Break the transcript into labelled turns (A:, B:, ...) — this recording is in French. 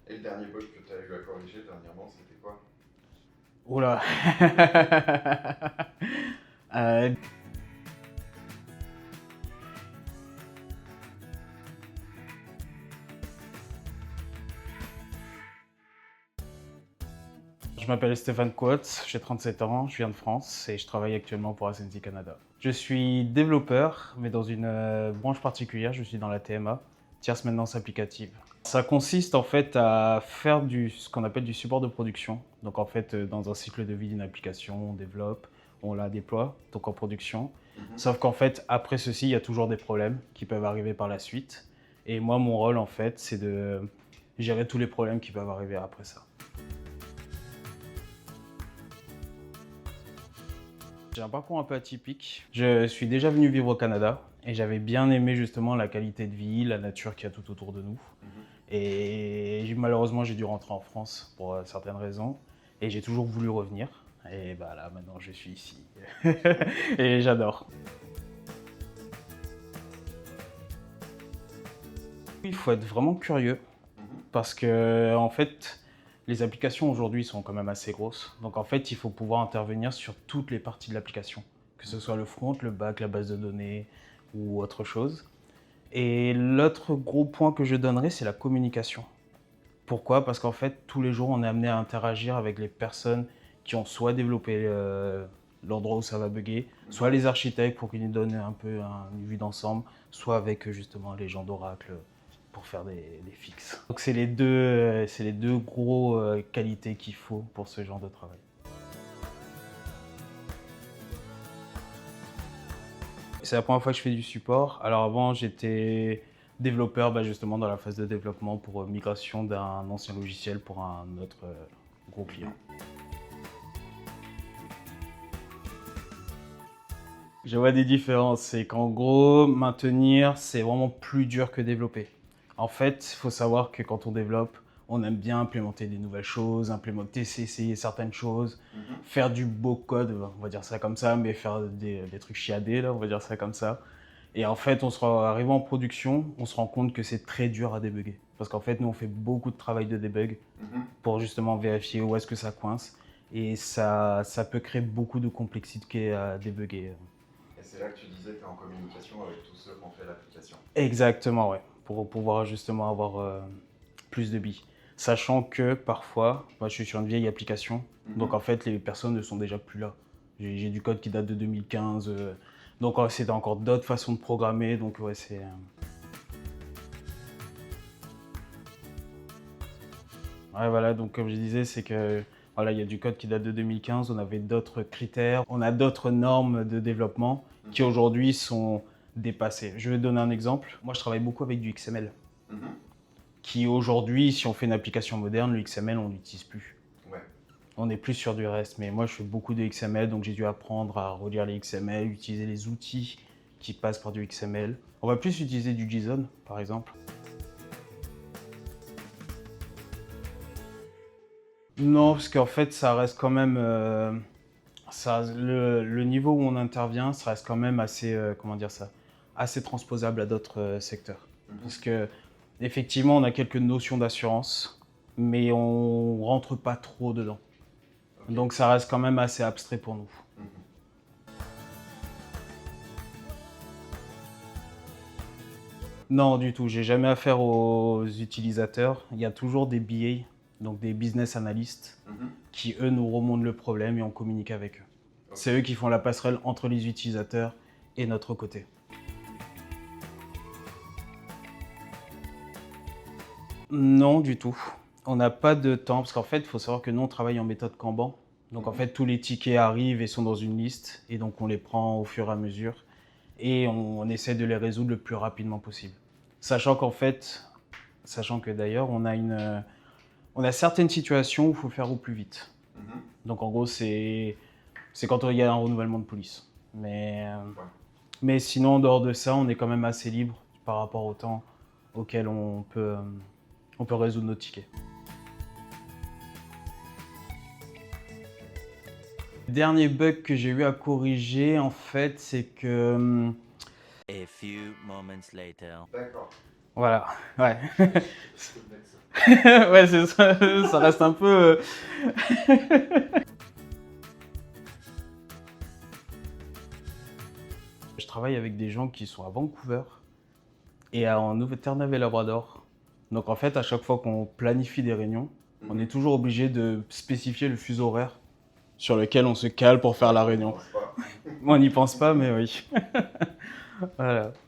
A: Et le dernier bug que tu as eu à corriger dernièrement, c'était quoi?
B: Oula. Euh, je m'appelle Stéphane Coates, j'ai 37 ans, je viens de France et je travaille actuellement pour Ascenty Canada. Je suis développeur, mais dans une branche particulière, je suis dans la TMA, tierce maintenance applicative. Ça consiste en fait à faire ce qu'on appelle du support de production. Donc en fait, dans un cycle de vie d'une application, on développe, on la déploie, donc en production. Sauf qu'en fait, après ceci, il y a toujours des problèmes qui peuvent arriver par la suite. Et moi, mon rôle, en fait, c'est de gérer tous les problèmes qui peuvent arriver après ça. J'ai un parcours un peu atypique. Je suis déjà venu vivre au Canada et j'avais bien aimé justement la qualité de vie, la nature qu'il y a tout autour de nous. Et malheureusement, j'ai dû rentrer en France pour certaines raisons et j'ai toujours voulu revenir. Et bah là, maintenant, je suis ici et j'adore. Il faut être vraiment curieux parce que en fait, les applications aujourd'hui sont quand même assez grosses. Donc en fait, il faut pouvoir intervenir sur toutes les parties de l'application, que ce soit le front, le back, la base de données ou autre chose. Et l'autre gros point que je donnerais, c'est la communication. Pourquoi? Parce qu'en fait, tous les jours, on est amené à interagir avec les personnes qui ont soit développé l'endroit où ça va bugger, soit les architectes pour qu'ils nous donnent un peu une vue d'ensemble, soit avec justement les gens d'Oracle pour faire des fixes. Donc c'est les deux gros qualités qu'il faut pour ce genre de travail. C'est la première fois que je fais du support. Alors avant, j'étais développeur justement dans la phase de développement pour migration d'un ancien logiciel pour un autre gros client. Je vois des différences. C'est qu'en gros, maintenir, c'est vraiment plus dur que développer. En fait, il faut savoir que quand on développe, on aime bien implémenter des nouvelles choses, essayer certaines choses, faire du beau code, on va dire ça comme ça, mais faire des trucs chiadés, là, on va dire ça comme ça. Et en fait, arrivé en production, on se rend compte que c'est très dur à débugger. Parce qu'en fait, nous, on fait beaucoup de travail de debug pour justement vérifier où est-ce que ça coince. Et ça peut créer beaucoup de complexité à débugger.
A: Et c'est là que tu disais que tu es en communication avec tous ceux qui ont fait l'application.
B: Exactement, ouais. Pour pouvoir justement avoir plus de billes. Sachant que parfois, moi je suis sur une vieille application, donc en fait les personnes ne sont déjà plus là. J'ai du code qui date de 2015, donc c'est encore d'autres façons de programmer, donc ouais c'est... Ouais voilà, donc comme je disais, c'est que voilà, il y a du code qui date de 2015, on avait d'autres critères, on a d'autres normes de développement qui aujourd'hui sont dépassées. Je vais te donner un exemple. Moi je travaille beaucoup avec du XML. Qui aujourd'hui, si on fait une application moderne, le XML, on l'utilise plus.
A: Ouais.
B: On est plus sur du REST, mais moi je fais beaucoup de XML, donc j'ai dû apprendre à relire les XML, utiliser les outils qui passent par du XML. On va plus utiliser du JSON, par exemple. Non, parce qu'en fait, ça reste quand même... le niveau où on intervient, ça reste quand même assez, comment dire ça, assez transposable à d'autres secteurs. Parce que effectivement, on a quelques notions d'assurance, mais on rentre pas trop dedans. Okay. Donc ça reste quand même assez abstrait pour nous. Non, du tout. J'ai jamais affaire aux utilisateurs. Il y a toujours des BA, donc des business analysts, qui eux nous remontent le problème et on communique avec eux. Okay. C'est eux qui font la passerelle entre les utilisateurs et notre côté. Non, du tout. On n'a pas de temps, parce qu'en fait, il faut savoir que nous, on travaille en méthode Kanban. Donc en fait, tous les tickets arrivent et sont dans une liste, et donc on les prend au fur et à mesure, et on essaie de les résoudre le plus rapidement possible. Sachant que d'ailleurs, on a certaines situations où il faut faire au plus vite. Donc en gros, c'est quand il y a un renouvellement de police. Mais sinon, en dehors de ça, on est quand même assez libre par rapport au temps auquel on peut résoudre nos tickets. Le dernier bug que j'ai eu à corriger, en fait, c'est que...
C: A few moments later.
A: D'accord.
B: Voilà, ouais. Ouais, c'est ça, ça reste un peu. Je travaille avec des gens qui sont à Vancouver et en Nouvelle-Terre-Neuve et Labrador. Donc en fait, à chaque fois qu'on planifie des réunions, on est toujours obligé de spécifier le fuseau horaire sur lequel on se cale pour faire la réunion.
A: Je pense pas.
B: On n'y pense pas, mais oui. Voilà.